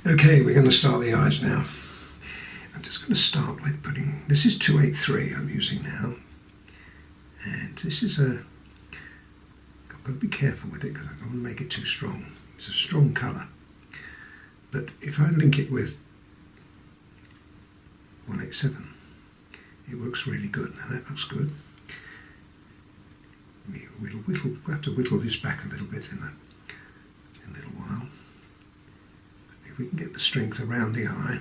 Okay, we're going to start the eyes now. I'm just going to start with putting, this is 283 I'm using now, and this is I've got to be careful with it because I don't want to make it too strong. It's a strong colour, but if I link it with 187, it works really good. Now that looks good. We'll have to whittle this back a little bit in a little while. If we can get the strength around the eye,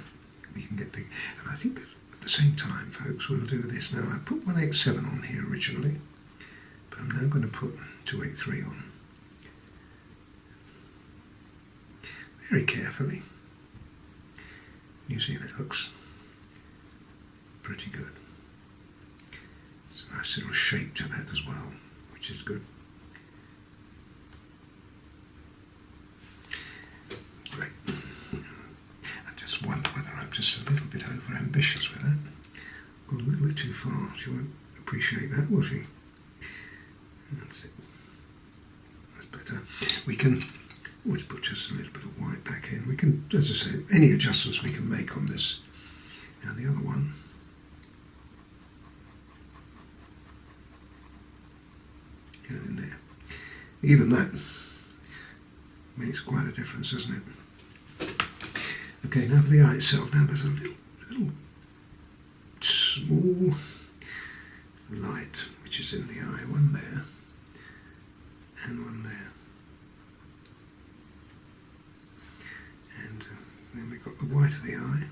we can get the, and I think at the same time, folks, we'll do this now. I put 187 on here originally, but I'm now going to put 283 on. Very carefully. You see that looks pretty good. It's a nice little shape to that as well, which is good. Great. I just wonder whether I'm just a little bit over ambitious with that. Gone a little bit too far. She won't appreciate that, will she? That's it. That's better. We can always put just a little bit of white back in. We can, as I say, any adjustments we can make on this. Now the other one. Get it in there. Even that makes quite a difference, doesn't it? Okay, now for the eye itself. Now there's a little small light which is in the eye. One there and one there. And then we've got the white of the eye.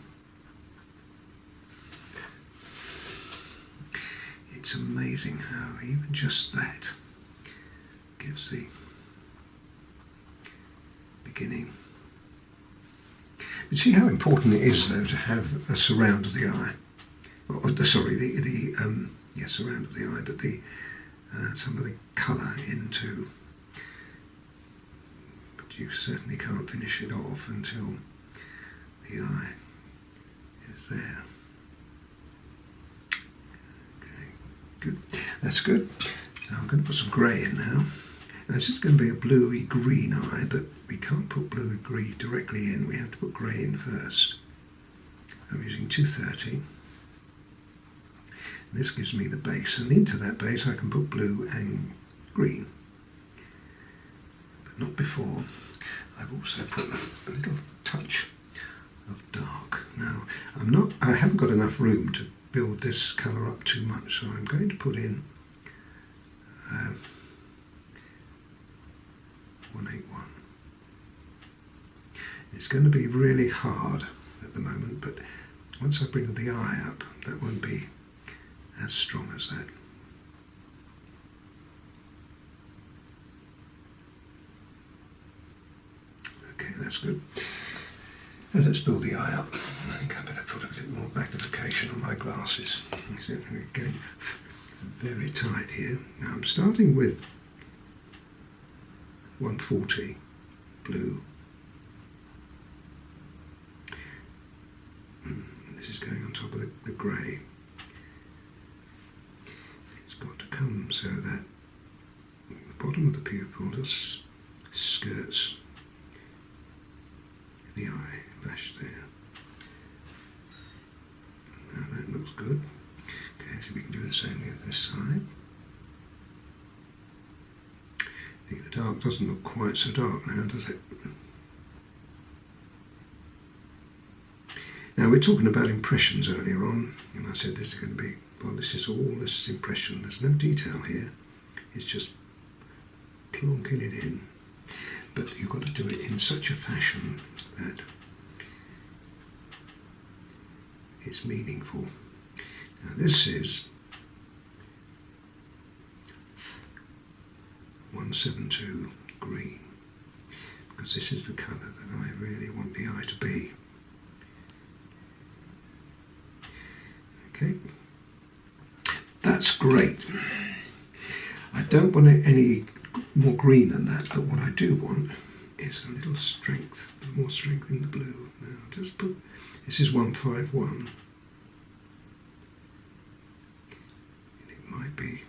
It's amazing how even just that gives the beginning. But see how important it is, though, to have a surround of the eye. Sorry, the surround of the eye, but the some of the colour into. But you certainly can't finish it off until the eye is there. Okay, good. That's good. Now I'm going to put some grey in now. Now this is going to be a bluey green eye, but we can't put bluey green directly in. We have to put grey in first. I'm using 230. This gives me the base, and into that base I can put blue and green, but not before. I've also put a little touch of dark. Now I haven't got enough room to build this colour up too much, so I'm going to put in 181. It's going to be really hard at the moment, but once I bring the eye up, that won't be as strong as that. Okay, that's good. Now let's build the eye up. I think I better put a bit more magnification on my glasses. We're getting very tight here. Now I'm starting with 140 blue. This is going on top of the grey. It's got to come so that the bottom of the pupil just skirts the eye lash there. Now that looks good. Okay, so we can do the same thing on this side. I think the dark doesn't look quite so dark now, does it? Now we're talking about impressions earlier on, and I said this is going to be, well, this is impression. There's no detail here. It's just plonking it in. But you've got to do it in such a fashion that it's meaningful. Now this is 172 green, because this is the colour that I really want the eye to be. Okay, that's great. I don't want any more green than that, but what I do want is a little strength, more strength in the blue. Now just put, this is 151, and it might be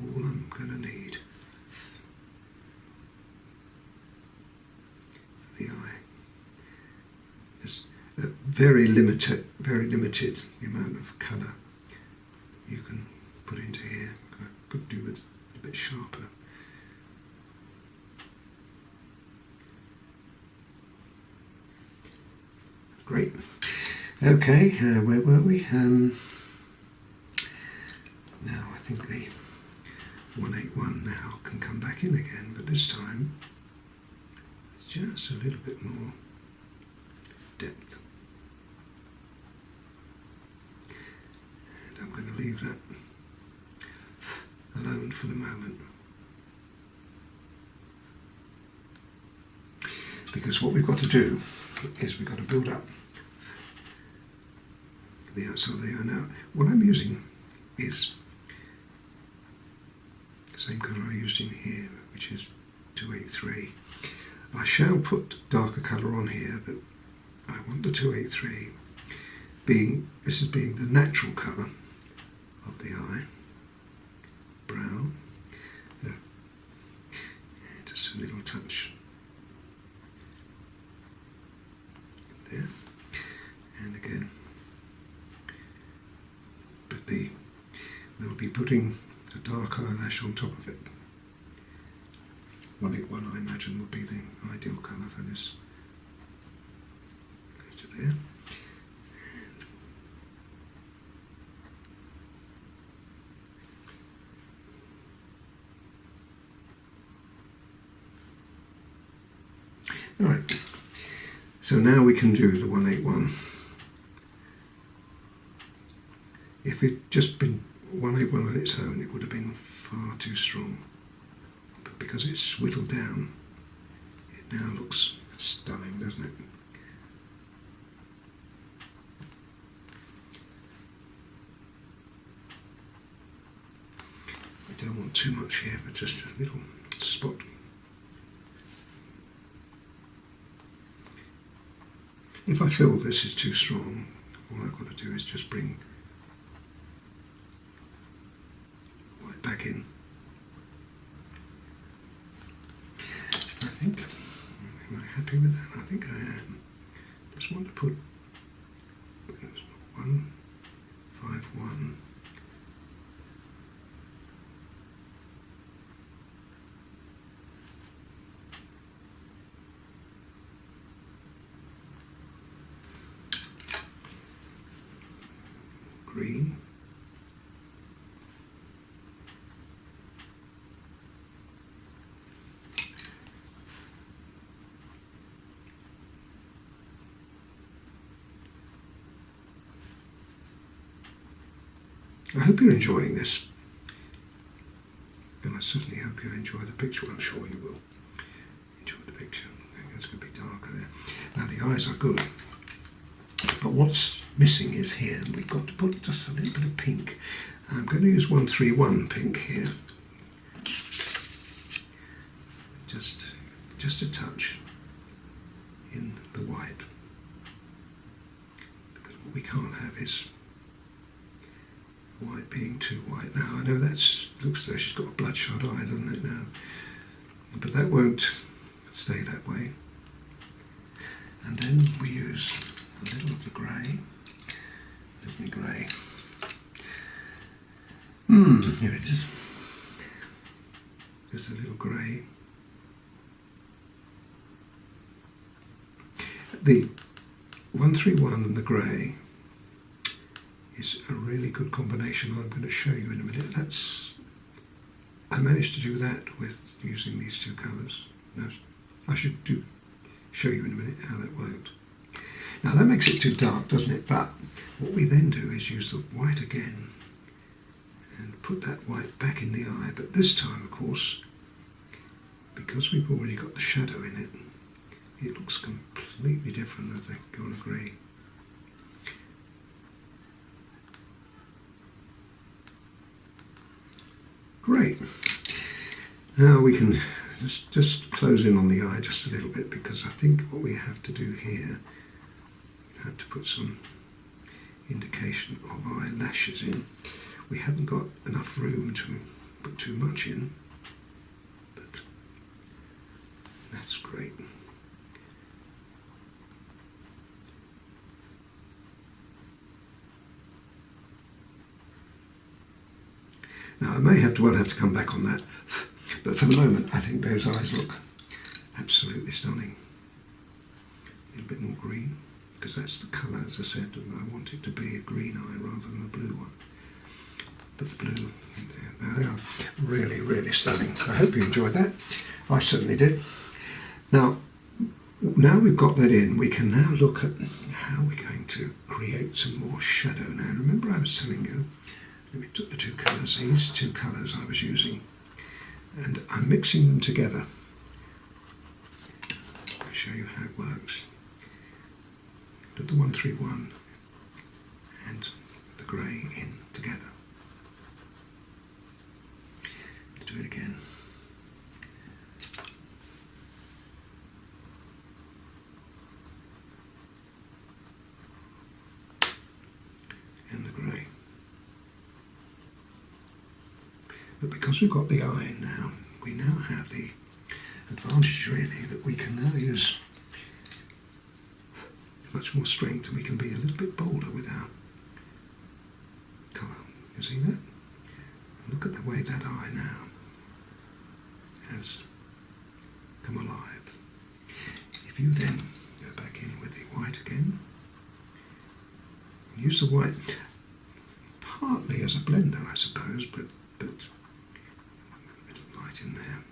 all I'm going to need for the eye. very limited the amount of colour you can put into here. I could do with a bit sharper. Great. Okay, where were we? Now I think the 181 now can come back in again, but this time it's just a little bit more depth. And I'm going to leave that alone for the moment. Because what we've got to do is we've got to build up the outside there. Now, what I'm using is the same colour I used in here, which is 283. I shall put darker colour on here, but I want the 283 being the natural colour of the eye, brown, just a little touch there, and again, but we'll be putting a dark eyelash on top of it. 181 I imagine would be the ideal colour for this. Go to there. Alright, so now we can do the 181. If it'd just been 181 on its own, it would have been far too strong. But because it's whittled down, it now looks stunning, doesn't it? I don't want too much here, but just a little spot. If I feel this is too strong, all I've got to do is just bring white back in. I think, am I happy with that? I think I am. Just want to put 151. Green. I hope you're enjoying this, and I certainly hope you'll enjoy the picture. I'm sure you will enjoy the picture. I think it's going to be darker there. Now the eyes are good, but what's missing is here. We've got to put just a little bit of pink. I'm going to use 131 pink here, just a touch in the white, because what we can't have is white being too white. Now I know that looks though she's got a bloodshot eye, doesn't it now? But that won't stay that way. And then we use a little of the grey. There's my grey. Here it is. Just a little grey. The 131 and the grey is a really good combination. I'm going to show you in a minute. I managed to do that with using these two colours. Now, I should show you in a minute how that worked. Now that makes it too dark, doesn't it? But what we then do is use the white again and put that white back in the eye. But this time, of course, because we've already got the shadow in it, it looks completely different, I think you'll agree. Great. Now we can just close in on the eye just a little bit, because I think what we have to do here, we have to put some indication of eyelashes in. We haven't got enough room to put too much in, but that's great. Now I may have to come back on that, but for the moment I think those eyes look absolutely stunning. A little bit more green, because that's the colour, as I said, and I want it to be a green eye rather than a blue one. The blue, there they are, really, really stunning. I hope you enjoyed that. I certainly did. Now we've got that in, we can now look at how we're going to create some more shadow. Now remember I was telling you, we took the two colours, these two colours I was using, and I'm mixing them together. I'll show you how it works. Put the 131 and the grey in together. Let's do it again. And the grey. But because we've got the eye in now, we now have the advantage really that we can now use much more strength, and we can be a little bit bolder with our colour. You see that? And look at the way that eye now has come alive. If you then go back in with the white again, use the white partly as a blender, I suppose, but a bit of light in there.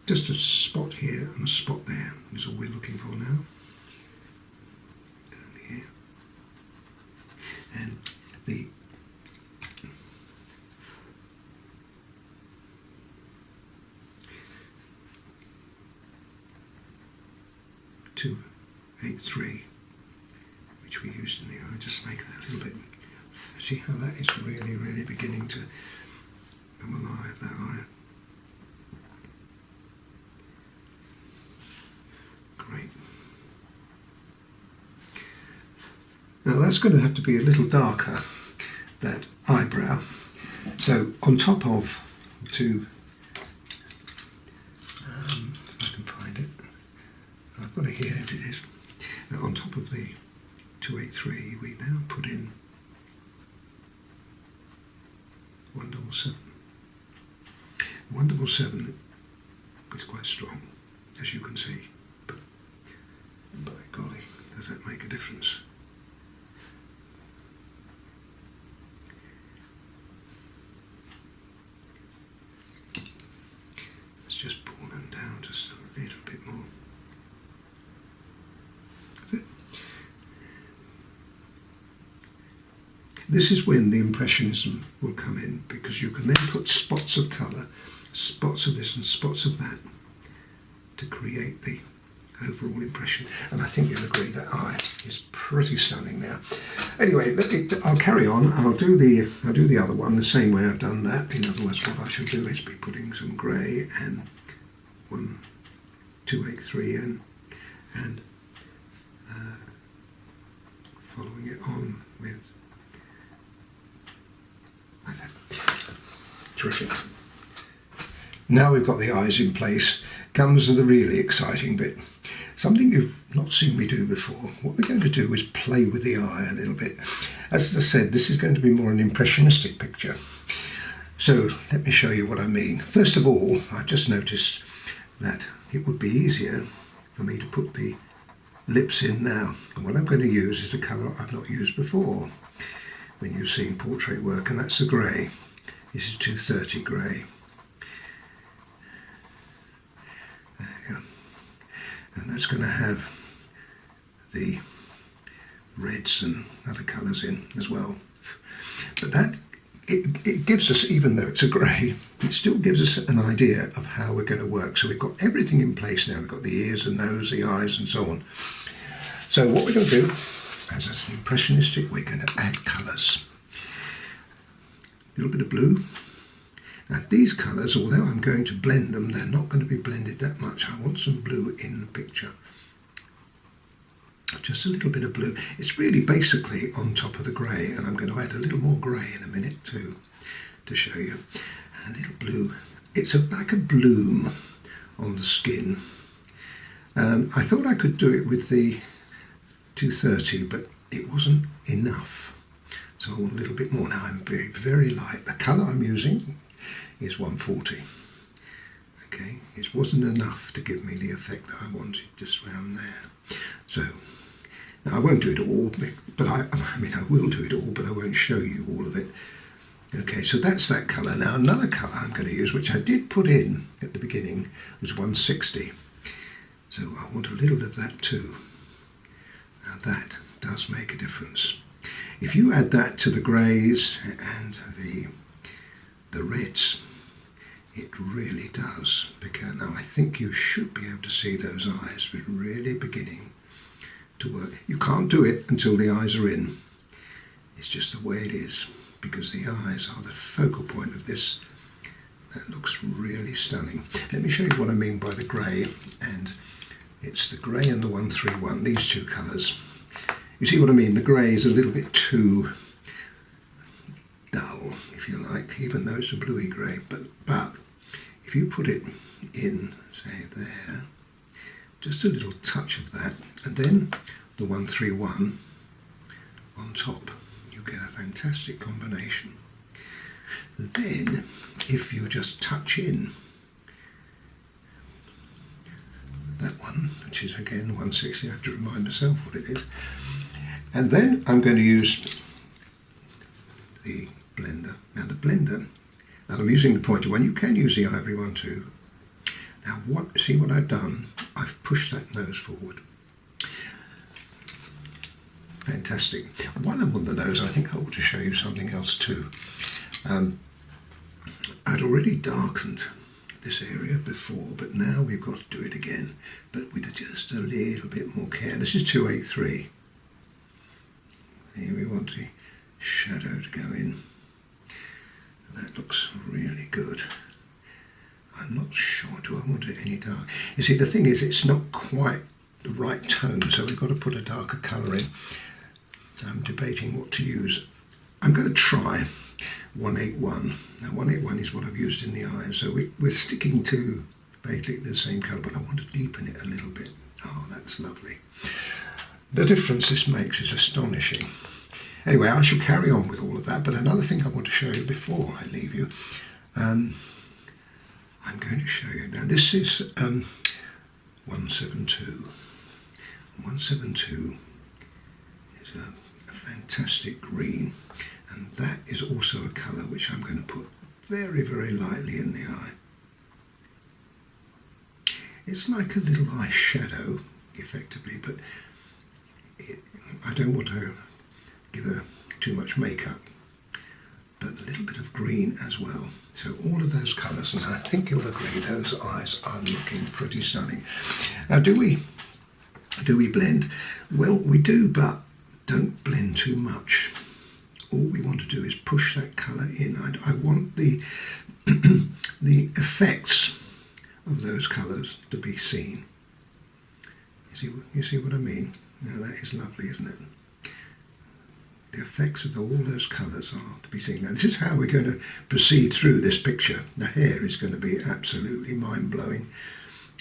Just a spot here and a spot there is all we're looking for now. Down here. And the .283, which we used in the eye, just make that a little bit. See how that is really, really beginning to come alive, that eye. Great. Now that's going to have to be a little darker, that eyebrow. So on top of two, if I can find it, I've got it here, it is. Now on top of the 283 we now put in 177. 177 is quite strong, as you can see, but by golly, does that make a difference? Let's just pull them down just a little bit more. That's it. This is when the Impressionism will come in, because you can then put spots of colour, spots of this and spots of that, to create the overall impression. And I think you'll agree that eye is pretty stunning now. Anyway, I'll carry on. I'll do the other one the same way I've done that. In other words, what I should do is be putting some grey and 283 in, and following it on with. Terrific. Now we've got the eyes in place, comes the really exciting bit. Something you've not seen me do before. What we're going to do is play with the eye a little bit. As I said, this is going to be more an impressionistic picture. So let me show you what I mean. First of all, I've just noticed that it would be easier for me to put the lips in now. And what I'm going to use is a colour I've not used before when you've seen portrait work, and that's the grey. This is 230 grey. There you go. And that's going to have the reds and other colours in as well. But that, it gives us, even though it's a grey, it still gives us an idea of how we're going to work. So we've got everything in place now. We've got the ears, the nose, the eyes and so on. So what we're going to do, as it's impressionistic, we're going to add colours. A little bit of blue. Now these colours, although I'm going to blend them, they're not going to be blended that much. I want some blue in the picture. Just a little bit of blue. It's really basically on top of the grey, and I'm going to add a little more grey in a minute too, to show you. A little blue. It's like a bloom on the skin. I thought I could do it with the 230, but it wasn't enough. So I want a little bit more. Now I'm very, very light. The colour I'm using is 140. Okay, it wasn't enough to give me the effect that I wanted just around there. So now I won't do it all, but I will do it all, but I won't show you all of it. Okay, so that's that colour. Now another colour I'm going to use, which I did put in at the beginning, was 160. So I want a little of that too. Now that does make a difference. If you add that to the greys and the reds, it really does. Because now I think you should be able to see those eyes really beginning to work. You can't do it until the eyes are in. It's just the way it is, because the eyes are the focal point of this. That looks really stunning. Let me show you what I mean by the grey, and it's the grey and the 131, these two colours. You see what I mean? The grey is a little bit too dull, if you like, even though it's a bluey grey. But if you put it in, say there, just a little touch of that, and then the 131 on top, you get a fantastic combination. Then, if you just touch in that one, which is again 160, I have to remind myself what it is. And then I'm going to use the blender. Now the blender, and I'm using the pointer one, you can use the ivory one too. Now see what I've done? I've pushed that nose forward. Fantastic. While I'm on the nose, I think I ought to show you something else too. I'd already darkened this area before, but now we've got to do it again, but with just a little bit more care. This is 283. Here we want the shadow to go in. That looks really good. I'm not sure, do I want it any dark? You see, the thing is, it's not quite the right tone, so we've got to put a darker colour in. So I'm debating what to use. I'm going to try 181. Now 181 is what I've used in the eyes, so we're sticking to basically the same colour, but I want to deepen it a little bit. Oh, that's lovely. The difference this makes is astonishing. Anyway, I shall carry on with all of that, but another thing I want to show you before I leave you, I'm going to show you. Now this is 172. 172 is a fantastic green, and that is also a colour which I'm going to put very, very lightly in the eye. It's like a little eye shadow, effectively, but I don't want to give her too much makeup, but a little bit of green as well. So all of those colours, and I think you'll agree those eyes are looking pretty stunning. Now do we blend? Well, we do, but don't blend too much. All we want to do is push that colour in. I want the effects of those colours to be seen. You see what I mean? Now that is lovely, isn't it? The effects of all those colours are to be seen. Now this is how we're going to proceed through this picture. The hair is going to be absolutely mind-blowing.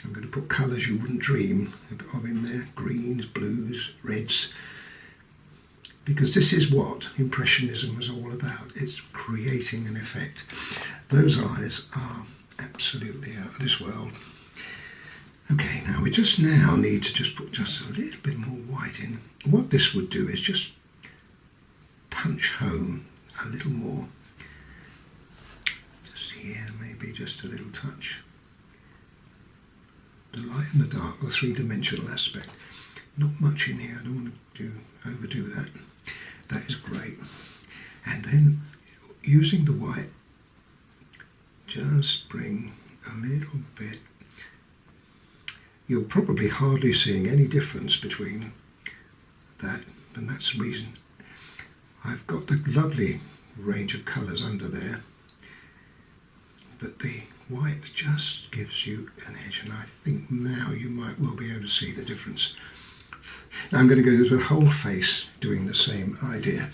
I'm going to put colours you wouldn't dream of in there. Greens, blues, reds. Because this is what Impressionism was all about. It's creating an effect. Those eyes are absolutely out of this world. Okay, now we just now need to just put just a little bit more white in. What this would do is just punch home a little more. Just here, maybe just a little touch. The light and the dark, the three-dimensional aspect. Not much in here, I don't want to overdo that. That is great. And then, using the white, just bring a little bit. You're probably hardly seeing any difference between that, and that's the reason. I've got the lovely range of colours under there, but the white just gives you an edge, and I think now you might well be able to see the difference. Now I'm going to go through the whole face doing the same idea.